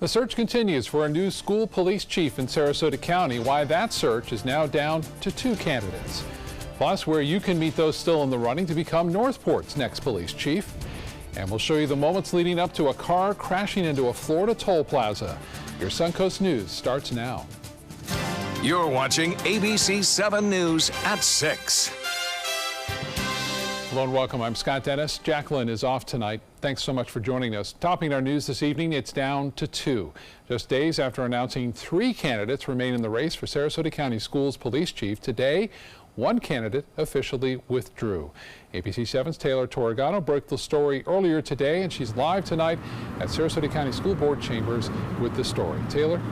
The search continues for a new school police chief in Sarasota County. Why that search is now down to 2 candidates. Plus, where you can meet those still in the running to become Northport's next police chief. And we'll show you the moments leading up to a car crashing into a Florida toll plaza. Your Suncoast News starts now. You're watching ABC7 News at 6. Hello and welcome. I'm Scott Dennis. Jacqueline is off tonight. Thanks so much for joining us. Topping our news this evening, it's down to 2. Just days after announcing 3 candidates remain in the race for Sarasota County Schools Police Chief, today, 1 candidate officially withdrew. ABC7's Taylor Torregano broke the story earlier today, and she's live tonight at Sarasota County School Board Chambers with the story. Taylor?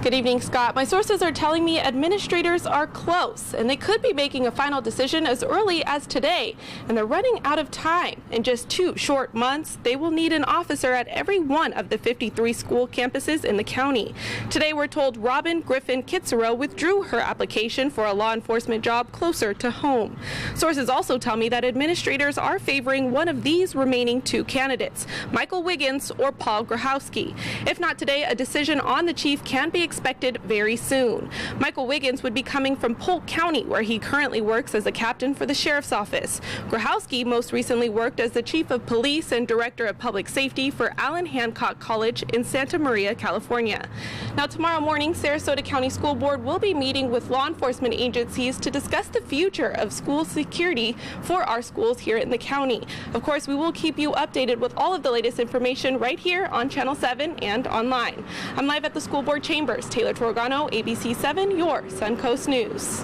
Good evening, Scott. My sources are telling me administrators are close, and they could be making a final decision as early as today. And they're running out of time. In just 2 short months, they will need an officer at every one of the 53 school campuses in the county. Today, we're told Robin Griffin Kitsero withdrew her application for a law enforcement job closer to home. Sources also tell me that administrators are favoring one of these remaining 2 candidates, Michael Wiggins or Paul Grahowski. If not today, a decision on the chief can be expected very soon. Michael Wiggins would be coming from Polk County, where he currently works as a captain for the sheriff's office. Grahowski most recently worked as the chief of police and director of public safety for Allen Hancock College in Santa Maria, California. Now, tomorrow morning, Sarasota County School Board will be meeting with law enforcement agencies to discuss the future of school security for our schools here in the county. Of course, we will keep you updated with all of the latest information right here on Channel 7 and online. I'm live at the school board chambers. Taylor Torregano, ABC7, your Suncoast News.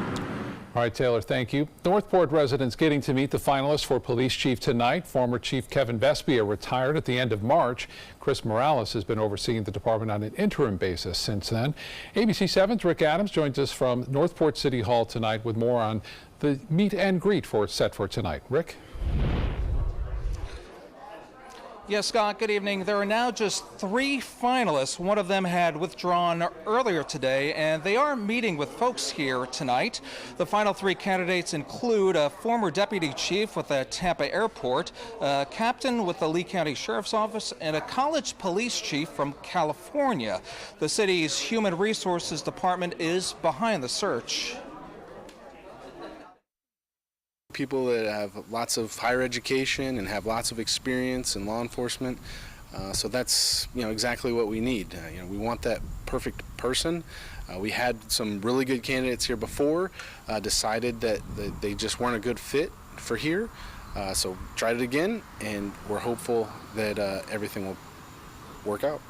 All right, Taylor, thank you. Northport residents getting to meet the finalists for police chief tonight. Former Chief Kevin Vespia retired at the end of March. Chris Morales has been overseeing the department on an interim basis since then. ABC7's Rick Adams joins us from Northport City Hall tonight with more on the meet and greet set for tonight. Rick? Yes, Scott, good evening. There are now just 3 finalists. One of them had withdrawn earlier today, and they are meeting with folks here tonight. The final 3 candidates include a former deputy chief with the Tampa Airport, a captain with the Lee County Sheriff's Office, and a college police chief from California. The city's Human Resources Department is behind the search. People that have lots of higher education and have lots of experience in law enforcement. So that's exactly what we need. We want that perfect person. We had some really good candidates here before, decided that they just weren't a good fit for here. So tried it again, and we're hopeful that everything will work out.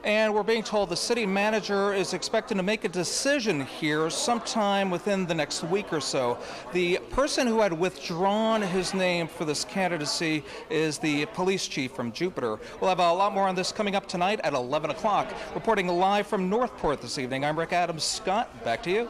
And we're being told the city manager is expecting to make a decision here sometime within the next week or so. The person who had withdrawn his name for this candidacy is the police chief from Jupiter. We'll have a lot more on this coming up tonight at 11 o'clock. Reporting live from Northport this evening, I'm Rick Adams. Scott, back to you.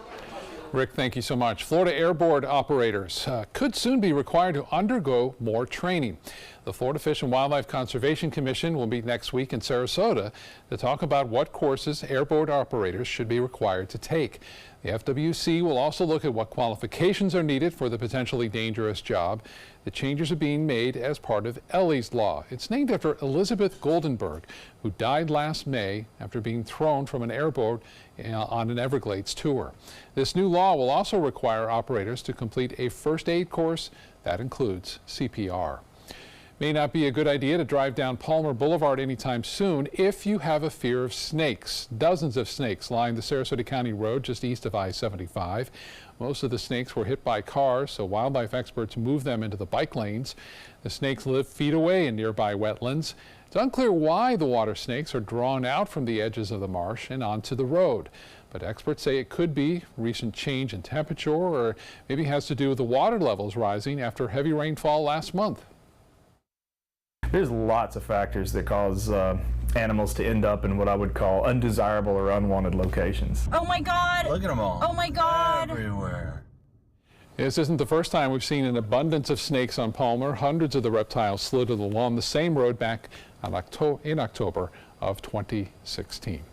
Rick, thank you so much. Florida Air Board operators could soon be required to undergo more training. The Florida Fish and Wildlife Conservation Commission will meet next week in Sarasota to talk about what courses Air Board operators should be required to take. The FWC will also look at what qualifications are needed for the potentially dangerous job. The changes are being made as part of Ellie's Law. It's named after Elizabeth Goldenberg, who died last May after being thrown from an airboat on an Everglades tour. This new law will also require operators to complete a first aid course that includes CPR. May not be a good idea to drive down Palmer Boulevard anytime soon if you have a fear of snakes. Dozens of snakes line the Sarasota County Road just east of I-75. Most of the snakes were hit by cars, so wildlife experts moved them into the bike lanes. The snakes live feet away in nearby wetlands. It's unclear why the water snakes are drawn out from the edges of the marsh and onto the road. But experts say it could be recent change in temperature, or maybe has to do with the water levels rising after heavy rainfall last month. There's lots of factors that cause animals to end up in what I would call undesirable or unwanted locations. Oh my God! Look at them all. Oh my God! Everywhere. This isn't the first time we've seen an abundance of snakes on Palmer. Hundreds of the reptiles slithered along the same road back in October of 2016.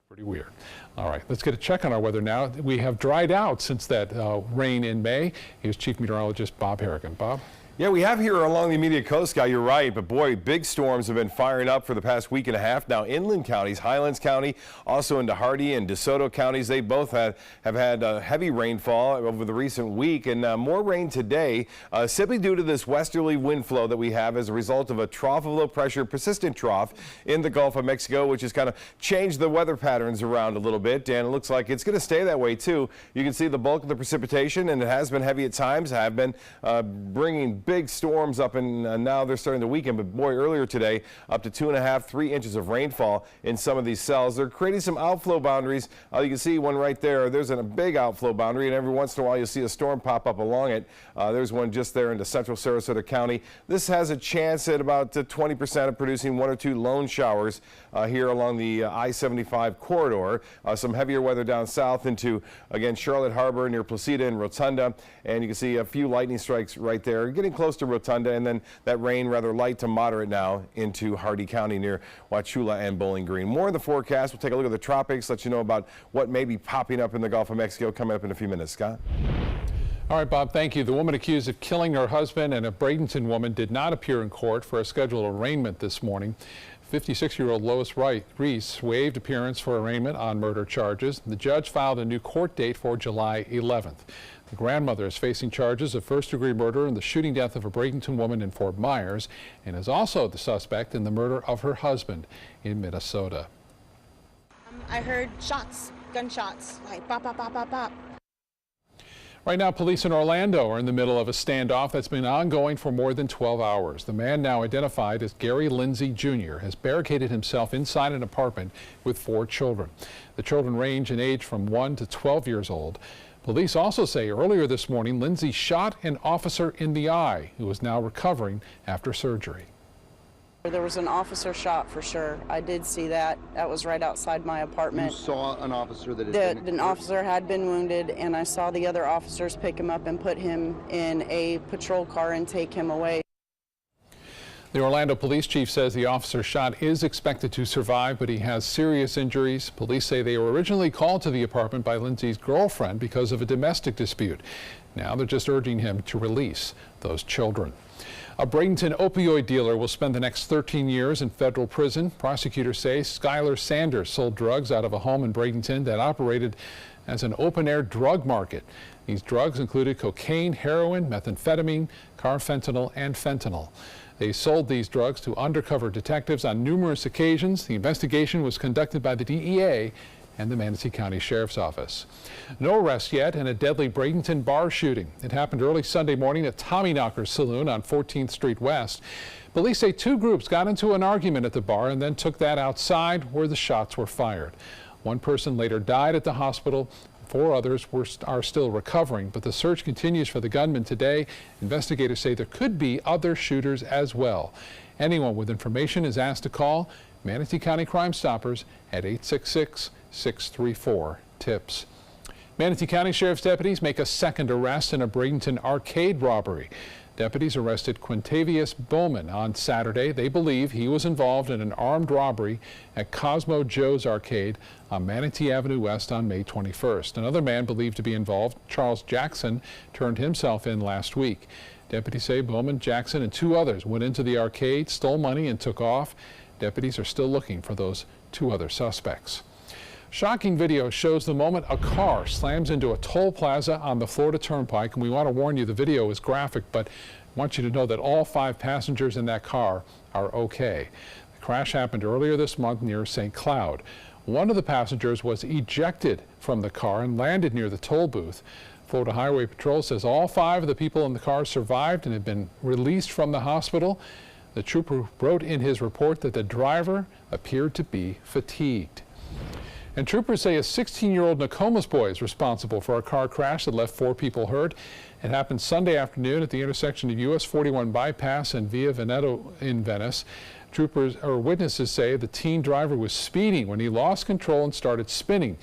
Pretty weird. All right, let's get a check on our weather now. We have dried out since that rain in May. Here's Chief Meteorologist Bob Harrigan. Bob? Yeah, we have here along the immediate coast, Guy, you're right, but boy, big storms have been firing up for the past week and a half now. Inland counties, Highlands County, also into Hardee and DeSoto counties, they both have had heavy rainfall over the recent week, and more rain today simply due to this westerly wind flow that we have as a result of a trough of low pressure, persistent trough in the Gulf of Mexico, which has kind of changed the weather patterns around a little bit, and it looks like it's going to stay that way too. You can see the bulk of the precipitation, and it has been heavy at times, have been bringing big storms up, and now they're starting the weekend, but boy, earlier today up to 2.5, 3 inches of rainfall in some of these cells. They're creating some outflow boundaries. You can see one right there. There's a big outflow boundary, and every once in a while you'll see a storm pop up along it. There's one just there into central Sarasota County. This has a chance at about 20% of producing 1 or 2 lone showers here along the I-75 corridor. Some heavier weather down south into, again, Charlotte Harbor near Placida and Rotunda, and you can see a few lightning strikes right there, getting close to Rotunda, and then that rain rather light to moderate now into Hardee County near Wauchula and Bowling Green. More in the forecast. We'll take a look at the tropics, let you know about what may be popping up in the Gulf of Mexico coming up in a few minutes. Scott? All right, Bob, thank you. The woman accused of killing her husband and a Bradenton woman did not appear in court for a scheduled arraignment this morning. 56-year-old Lois Reese waived appearance for arraignment on murder charges. The judge filed a new court date for July 11th. The grandmother is facing charges of first-degree murder in the shooting death of a Bradenton woman in Fort Myers and is also the suspect in the murder of her husband in Minnesota. I heard shots, gunshots, like bop, bop, bop, bop, bop. Right now, police in Orlando are in the middle of a standoff that's been ongoing for more than 12 hours. The man, now identified as Gary Lindsay Jr., has barricaded himself inside an apartment with 4 children. The children range in age from 1 to 12 years old. Police also say earlier this morning, Lindsay shot an officer in the eye who is now recovering after surgery. There was an officer shot for sure. I did see that. That was right outside my apartment. You saw an officer that an officer had been wounded, and I saw the other officers pick him up and put him in a patrol car and take him away. The Orlando police chief says the officer shot is expected to survive, but he has serious injuries. Police say they were originally called to the apartment by Lindsay's girlfriend because of a domestic dispute. Now they're just urging him to release those children. A Bradenton opioid dealer will spend the next 13 years in federal prison. Prosecutors say Skylar Sanders sold drugs out of a home in Bradenton that operated as an open-air drug market. These drugs included cocaine, heroin, methamphetamine, carfentanil, and fentanyl. They sold these drugs to undercover detectives on numerous occasions. The investigation was conducted by the DEA and the Manatee County Sheriff's Office. No arrests yet in a deadly Bradenton bar shooting. It happened early Sunday morning at Tommyknockers Saloon on 14th Street West. Police say 2 groups got into an argument at the bar and then took that outside where the shots were fired. 1 person later died at the hospital. 4 others are still recovering, but the search continues for the gunman today. Investigators say there could be other shooters as well. Anyone with information is asked to call Manatee County Crime Stoppers at 866-634-TIPS. Manatee County Sheriff's deputies make a second arrest in a Bradenton arcade robbery. Deputies arrested Quintavious Bowman on Saturday. They believe he was involved in an armed robbery at Cosmo Joe's Arcade on Manatee Avenue West on May 21st. Another man believed to be involved, Charles Jackson, turned himself in last week. Deputies say Bowman, Jackson, and 2 others went into the arcade, stole money, and took off. Deputies are still looking for those 2 other suspects. Shocking video shows the moment a car slams into a toll plaza on the Florida Turnpike, and we want to warn you the video is graphic, but I want you to know that all 5 passengers in that car are okay. The crash happened earlier this month near St. Cloud. One of the passengers was ejected from the car and landed near the toll booth. Florida Highway Patrol says all 5 of the people in the car survived and have been released from the hospital. The trooper wrote in his report that the driver appeared to be fatigued. And troopers say a 16-year-old Nokomis boy is responsible for a car crash that left 4 people hurt. It happened Sunday afternoon at the intersection of US 41 Bypass and Via Veneto in Venice. Witnesses say the teen driver was speeding when he lost control and started spinning.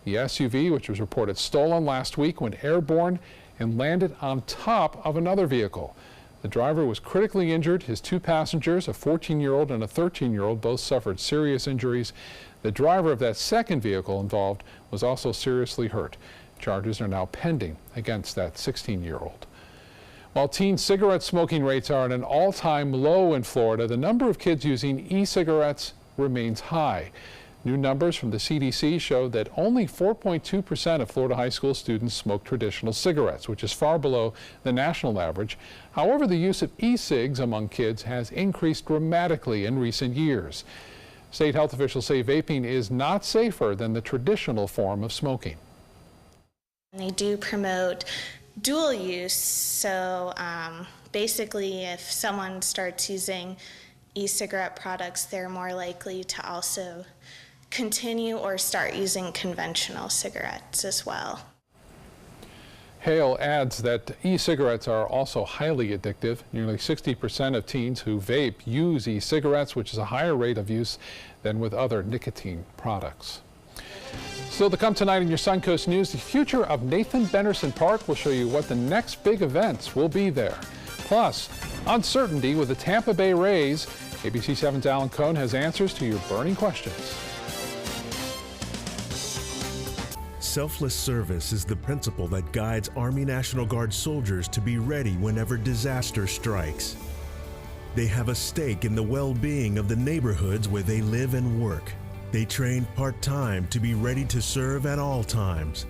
The SUV, which was reported stolen last week, went airborne and landed on top of another vehicle. The driver was critically injured. His 2 passengers, a 14-year-old and a 13-year-old, both suffered serious injuries. The driver of that second vehicle involved was also seriously hurt. Charges are now pending against that 16-year-old. While teen cigarette smoking rates are at an all-time low in Florida, the number of kids using e-cigarettes remains high. New numbers from the CDC show that only 4.2% of Florida high school students smoke traditional cigarettes, which is far below the national average. However, the use of e-cigs among kids has increased dramatically in recent years. State health officials say vaping is not safer than the traditional form of smoking. They do promote dual use, so basically if someone starts using e-cigarette products, they're more likely to also continue or start using conventional cigarettes as well. Hale adds that e-cigarettes are also highly addictive. Nearly 60% of teens who vape use e-cigarettes, which is a higher rate of use than with other nicotine products. Still to come tonight in your Suncoast News, the future of Nathan Benderson Park will show you what the next big events will be there. Plus, uncertainty with the Tampa Bay Rays. ABC7's Alan Cohn has answers to your burning questions. Selfless service is the principle that guides Army National Guard soldiers to be ready whenever disaster strikes. They have a stake in the well-being of the neighborhoods where they live and work. They train part-time to be ready to serve at all times.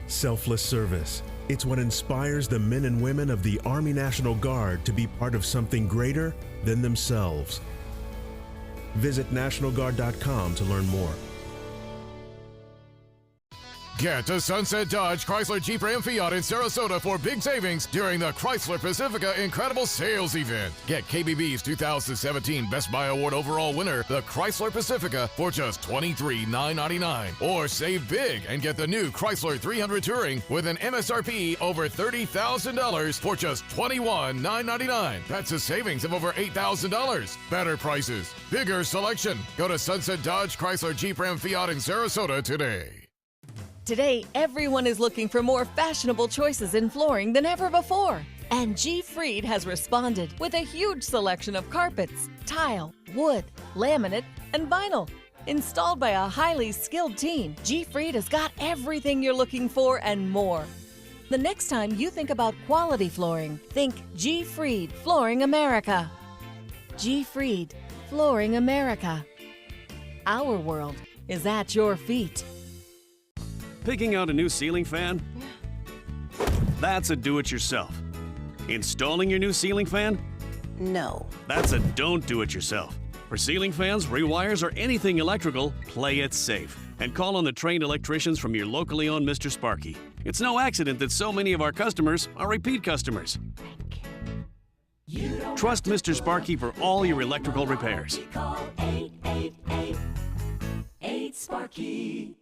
Selfless service, it's what inspires the men and women of the Army National Guard to be part of something greater than themselves. Visit NationalGuard.com to learn more. Get to Sunset Dodge Chrysler Jeep Ram Fiat in Sarasota for big savings during the Chrysler Pacifica Incredible Sales Event. Get KBB's 2017 Best Buy Award overall winner, the Chrysler Pacifica, for just $23,999. Or save big and get the new Chrysler 300 Touring with an MSRP over $30,000 for just $21,999. That's a savings of over $8,000. Better prices, bigger selection. Go to Sunset Dodge Chrysler Jeep Ram Fiat in Sarasota today. Today, everyone is looking for more fashionable choices in flooring than ever before. And G. Fried has responded with a huge selection of carpets, tile, wood, laminate, and vinyl. Installed by a highly skilled team, G. Fried has got everything you're looking for and more. The next time you think about quality flooring, think G. Fried Flooring America. G. Fried Flooring America. Our world is at your feet. Picking out a new ceiling fan? That's a do-it-yourself. Installing your new ceiling fan? No. That's a don't do-it-yourself. For ceiling fans, rewires, or anything electrical, play it safe. And call on the trained electricians from your locally owned Mr. Sparky. It's no accident that so many of our customers are repeat customers. Trust Mr. Sparky for all your electrical repairs. Call 888-8-SPARKY.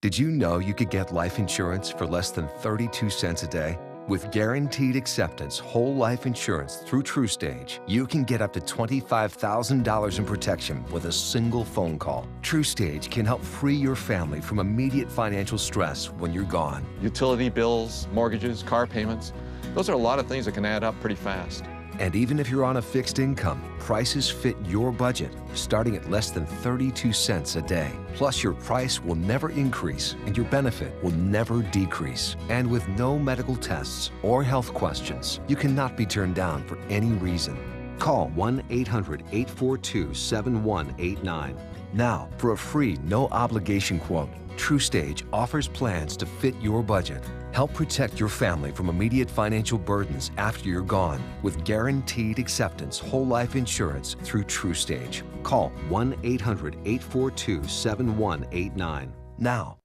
Did you know you could get life insurance for less than 32 cents a day? With Guaranteed Acceptance whole life insurance through TrueStage, you can get up to $25,000 in protection with a single phone call. TrueStage can help free your family from immediate financial stress when you're gone. Utility bills, mortgages, car payments, those are a lot of things that can add up pretty fast. And even if you're on a fixed income, prices fit your budget, starting at less than 32 cents a day. Plus, your price will never increase and your benefit will never decrease. And with no medical tests or health questions, you cannot be turned down for any reason. Call 1-800-842-7189. Now, for a free, no-obligation quote, TrueStage offers plans to fit your budget. Help protect your family from immediate financial burdens after you're gone with Guaranteed Acceptance whole life insurance through TrueStage. Call 1-800-842-7189 now.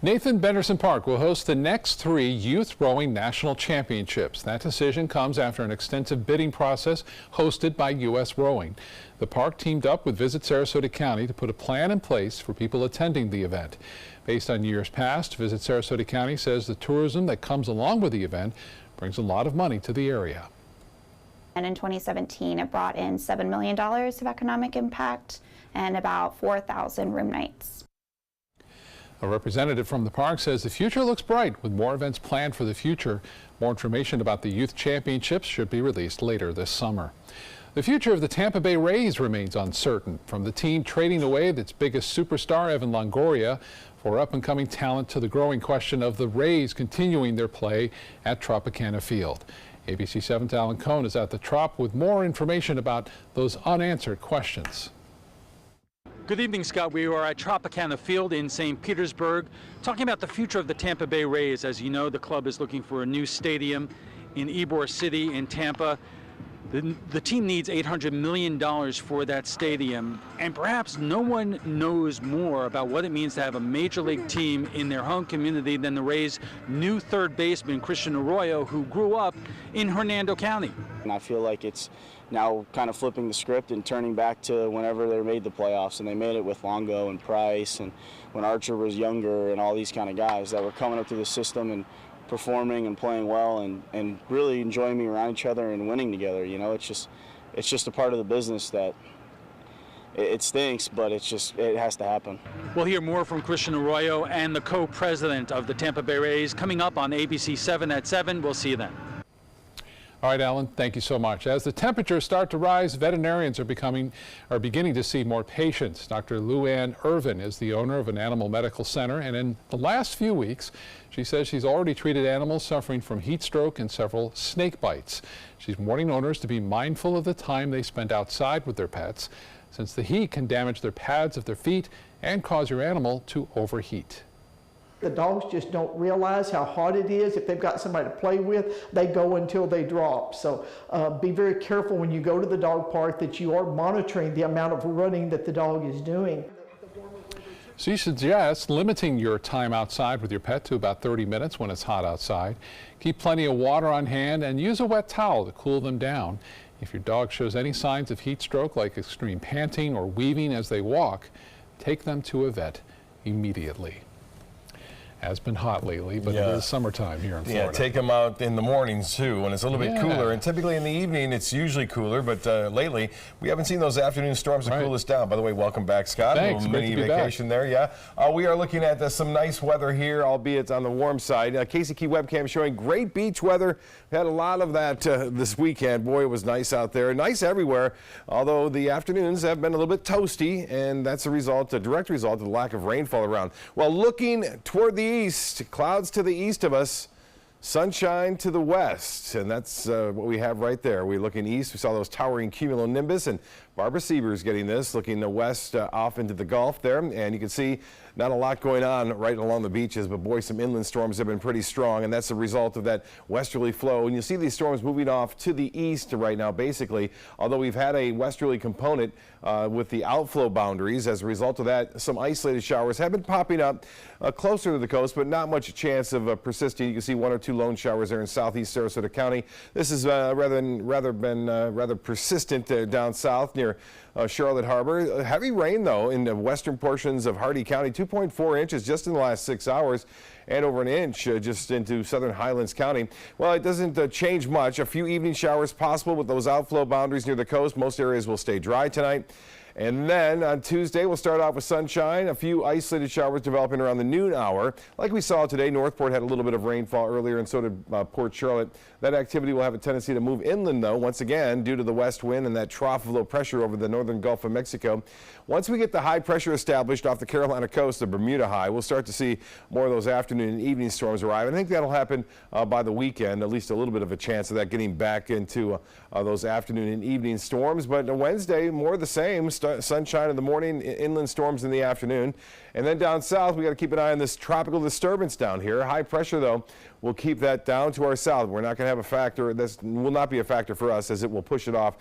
Nathan Benderson Park will host the next 3 youth rowing national championships. That decision comes after an extensive bidding process hosted by U.S. Rowing. The park teamed up with Visit Sarasota County to put a plan in place for people attending the event. Based on years past, Visit Sarasota County says the tourism that comes along with the event brings a lot of money to the area. And in 2017, it brought in $7 million of economic impact and about 4,000 room nights. A representative from the park says the future looks bright with more events planned for the future. More information about the youth championships should be released later this summer. The future of the Tampa Bay Rays remains uncertain, from the team trading away its biggest superstar, Evan Longoria, for up-and-coming talent to the growing question of the Rays continuing their play at Tropicana Field. ABC7's Alan Cohn is at the Trop with more information about those unanswered questions. Good evening, Scott. We are at Tropicana Field in St. Petersburg, talking about the future of the Tampa Bay Rays. As you know, the club is looking for a new stadium in Ybor City in Tampa. The team needs $800 million for that stadium, and perhaps no one knows more about what it means to have a major league team in their home community than the Rays' new third baseman, Christian Arroyo, who grew up in Hernando County. And I feel like it's now kind of flipping the script and turning back to whenever they made the playoffs, and they made it with Longo and Price, and when Archer was younger, and all these kind of guys that were coming up through the system and performing and playing well and really enjoying being around each other and winning together. You know, it's just a part of the business that it stinks, but it has to happen. We'll hear more from Christian Arroyo and the co-president of the Tampa Bay Rays coming up on ABC7 at 7. We'll see you then. All right, Alan, thank you so much. As the temperatures start to rise, veterinarians are beginning to see more patients. Dr. Luann Irvin is the owner of an animal medical center, and in the last few weeks, she says she's already treated animals suffering from heat stroke and several snake bites. She's warning owners to be mindful of the time they spend outside with their pets, since the heat can damage their pads of their feet and cause your animal to overheat. The dogs just don't realize how hot it is. If they've got somebody to play with, they go until they drop. So be very careful when you go to the dog park that you are monitoring the amount of running that the dog is doing. She suggests limiting your time outside with your pet to about 30 minutes when it's hot outside. Keep plenty of water on hand and use a wet towel to cool them down. If your dog shows any signs of heat stroke, like extreme panting or weaving as they walk, take them to a vet immediately. Has been hot lately, but it is summertime here in Florida. Yeah, take them out in the mornings too when it's a little bit cooler, and typically in the evening it's usually cooler, but lately we haven't seen those afternoon storms to cool us down. By the way, welcome back, Scott. Thanks. A little mini vacation there, yeah. We are looking at some nice weather here, albeit on the warm side. Casey Key webcam showing great beach weather. We had a lot of that this weekend. Boy, it was nice out there. Nice everywhere, although the afternoons have been a little bit toasty, and that's a direct result of the lack of rainfall around. Well, looking toward the east, clouds to the east of us, sunshine to the west, and that's what we have right there. We're looking east. We saw those towering cumulonimbus, and Barbara Sieber's getting this, looking west off into the Gulf there, and you can see not a lot going on right along the beaches, but boy, some inland storms have been pretty strong, and that's a result of that westerly flow. And you see these storms moving off to the east right now, basically, although we've had a westerly component with the outflow boundaries. As a result of that, some isolated showers have been popping up closer to the coast, but not much chance of persisting. You can see one or two lone showers there in southeast Sarasota County. This is rather persistent down south near Charlotte Harbor. Heavy rain, though, in the western portions of Hardee County, 2.4 inches just in the last 6 hours, and over an inch just into southern Highlands County. Well, it doesn't change much. A few evening showers possible with those outflow boundaries near the coast. Most areas will stay dry tonight. And then on Tuesday, we'll start off with sunshine, a few isolated showers developing around the noon hour. Like we saw today, Northport had a little bit of rainfall earlier, and so did Port Charlotte. That activity will have a tendency to move inland, though, once again, due to the west wind and that trough of low pressure over the northern Gulf of Mexico. Once we get the high pressure established off the Carolina coast, the Bermuda high, we'll start to see more of those afternoon and evening storms arrive. And I think that'll happen by the weekend, at least a little bit of a chance of that getting back into those afternoon and evening storms. But Wednesday, more of the same, sunshine in the morning, inland storms in the afternoon. And then down south, we got to keep an eye on this tropical disturbance down here. High pressure, though, will keep that down to our south. We're not going to have a factor. This will not be a factor for us, as it will push it off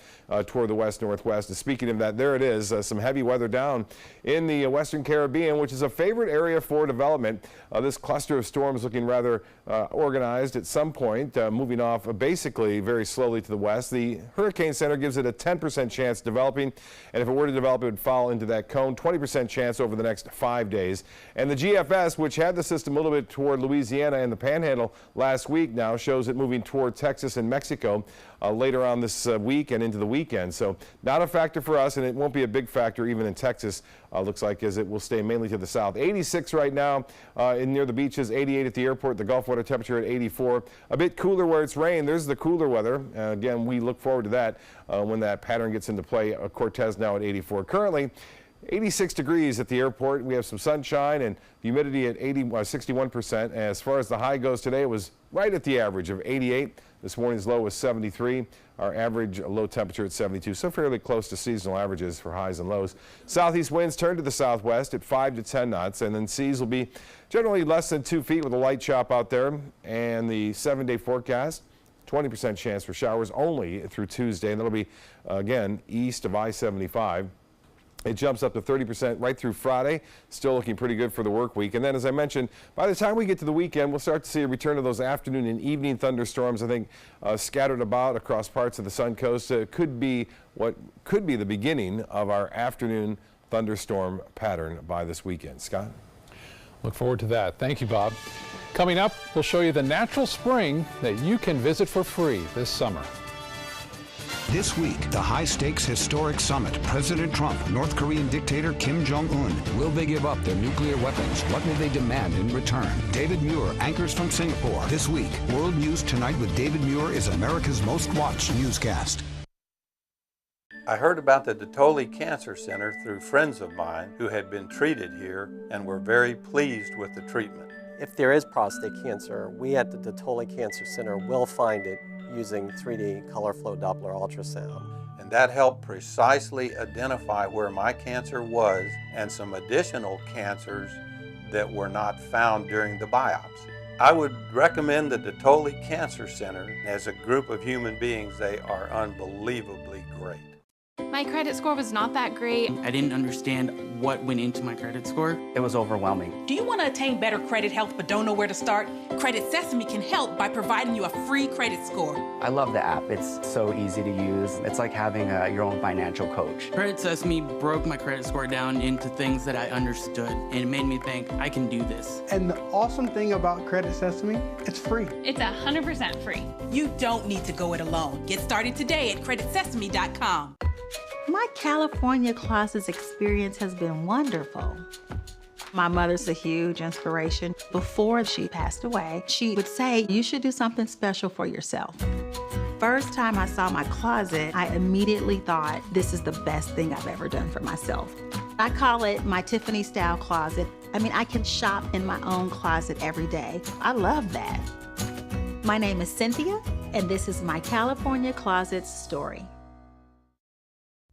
toward the west-northwest. And speaking of that, there it is, some heavy weather down in the Western Caribbean, which is a favorite area for development. This cluster of storms looking rather organized at some point, moving off basically very slowly to the west. The Hurricane Center gives it a 10% chance developing, and if it were to develop, it would fall into that cone, 20% chance over the next 5 days. And the GFS, which had the system a little bit toward Louisiana and the Panhandle last week, now shows it moving toward Texas and Mexico later on this week and into the weekend. So not a factor for us, and it won't be a big factor even in Texas looks like as it will stay mainly to the south. 86 right now near the beaches, 88 at the airport, the Gulf water temperature at 84. A bit cooler where it's rained. There's the cooler weather. Again, we look forward to that when that pattern gets into play. Cortez now at 84. Currently, 86 degrees at the airport. We have some sunshine and humidity at 61%. As far as the high goes today, it was right at the average of 88. This morning's low was 73. Our average low temperature at 72, so fairly close to seasonal averages for highs and lows. Southeast winds turn to the southwest at 5 to 10 knots, and then seas will be generally less than 2 feet with a light chop out there. And the 7-day forecast, 20% chance for showers only through Tuesday, and that'll be, again, east of I-75. It jumps up to 30% right through Friday. Still looking pretty good for the work week. And then, as I mentioned, by the time we get to the weekend, we'll start to see a return of those afternoon and evening thunderstorms, I think, scattered about across parts of the Sun Coast. It could be what could be the beginning of our afternoon thunderstorm pattern by this weekend. Scott? Look forward to that. Thank you, Bob. Coming up, we'll show you the natural spring that you can visit for free this summer. This week, the high-stakes historic summit. President Trump, North Korean dictator Kim Jong-un. Will they give up their nuclear weapons? What will they demand in return? David Muir anchors from Singapore. This week, World News Tonight with David Muir is America's most watched newscast. I heard about the Detoli Cancer Center through friends of mine who had been treated here and were very pleased with the treatment. If there is prostate cancer, we at the Detoli Cancer Center will find it using 3D color flow Doppler ultrasound. And that helped precisely identify where my cancer was and some additional cancers that were not found during the biopsy. I would recommend the Detoli Cancer Center. As a group of human beings, they are unbelievably great. My credit score was not that great. I didn't understand what went into my credit score. It was overwhelming. Do you want to attain better credit health but don't know where to start? Credit Sesame can help by providing you a free credit score. I love the app. It's so easy to use. It's like having your own financial coach. Credit Sesame broke my credit score down into things that I understood, and it made me think I can do this. And the awesome thing about Credit Sesame, it's free. It's 100% free. You don't need to go it alone. Get started today at creditsesame.com. My California Closets experience has been wonderful. My mother's a huge inspiration. Before she passed away, she would say, you should do something special for yourself. First time I saw my closet, I immediately thought, this is the best thing I've ever done for myself. I call it my Tiffany style closet. I mean, I can shop in my own closet every day. I love that. My name is Cynthia, and this is my California Closets story.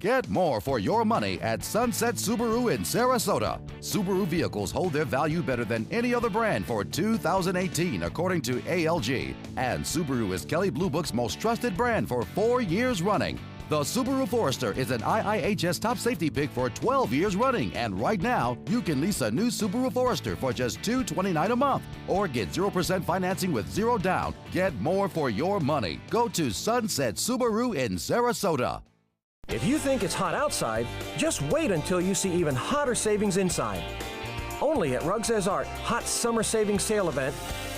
Get more for your money at Sunset Subaru in Sarasota. Subaru vehicles hold their value better than any other brand for 2018, according to ALG. And Subaru is Kelley Blue Book's most trusted brand for 4 years running. The Subaru Forester is an IIHS top safety pick for 12 years running, and right now, you can lease a new Subaru Forester for just $229 a month, or get 0% financing with 0 down. Get more for your money. Go to Sunset Subaru in Sarasota. If you think it's hot outside, just wait until you see even hotter savings inside. Only at Rugs As Art Hot Summer Savings Sale event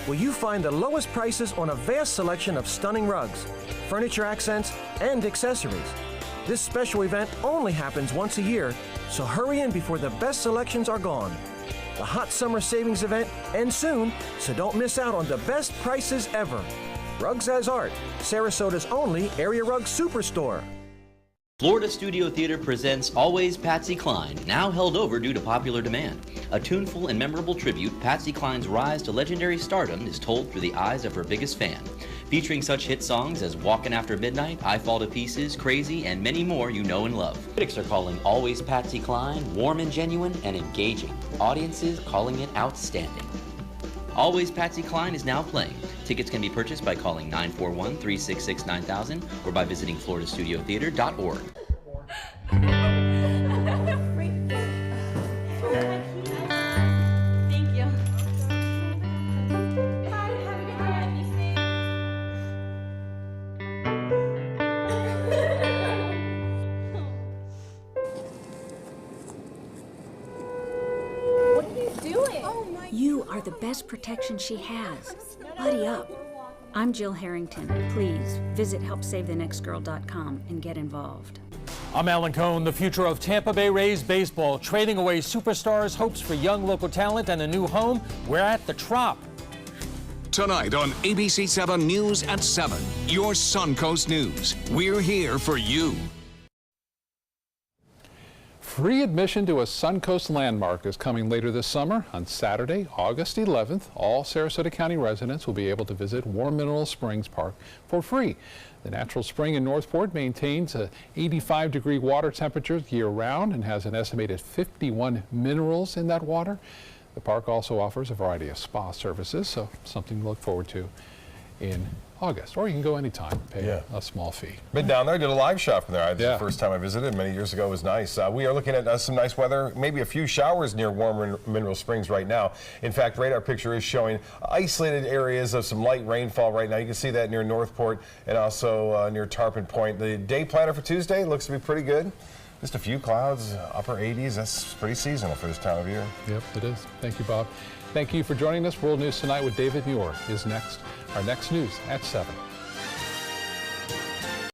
will you find the lowest prices on a vast selection of stunning rugs, furniture accents, and accessories. This special event only happens once a year, so hurry in before the best selections are gone. The Hot Summer Savings event ends soon, so don't miss out on the best prices ever. Rugs As Art, Sarasota's only area rug superstore. Florida Studio Theater presents Always Patsy Cline, now held over due to popular demand. A tuneful and memorable tribute, Patsy Cline's rise to legendary stardom is told through the eyes of her biggest fan. Featuring such hit songs as Walkin' After Midnight, I Fall to Pieces, Crazy, and many more you know and love. Critics are calling Always Patsy Cline warm and genuine and engaging. Audiences calling it outstanding. Always Patsy Cline is now playing. Tickets can be purchased by calling 941-366-9000 or by visiting floridastudiotheater.org. Thank you. What are you doing? You are the best protection she has. Buddy up. I'm Jill Harrington. Please visit HelpSaveTheNextGirl.com and get involved. I'm Alan Cohn. The future of Tampa Bay Rays baseball, trading away superstars, hopes for young local talent, and a new home. We're at the Trop. Tonight on ABC7 News at 7, your Suncoast News. We're here for you. Free admission to a Suncoast landmark is coming later this summer. On Saturday, August 11th, all Sarasota County residents will be able to visit War Mineral Springs Park for free. The natural spring in Northport maintains a 85-degree water temperature year-round and has an estimated 51 minerals in that water. The park also offers a variety of spa services, so something to look forward to in August, or you can go anytime, pay a small fee. Been down there, did a live shot from there. The first time I visited many years ago. It was nice. We are looking at some nice weather, maybe a few showers near Warm Mineral Springs right now. In fact, radar picture is showing isolated areas of some light rainfall right now. You can see that near Northport and also near Tarpon Point. The day planner for Tuesday looks to be pretty good. Just a few clouds, upper 80s. That's pretty seasonal for this time of year. Yep, it is. Thank you, Bob. Thank you for joining us. World News Tonight with David Muir is next. Our next news at 7.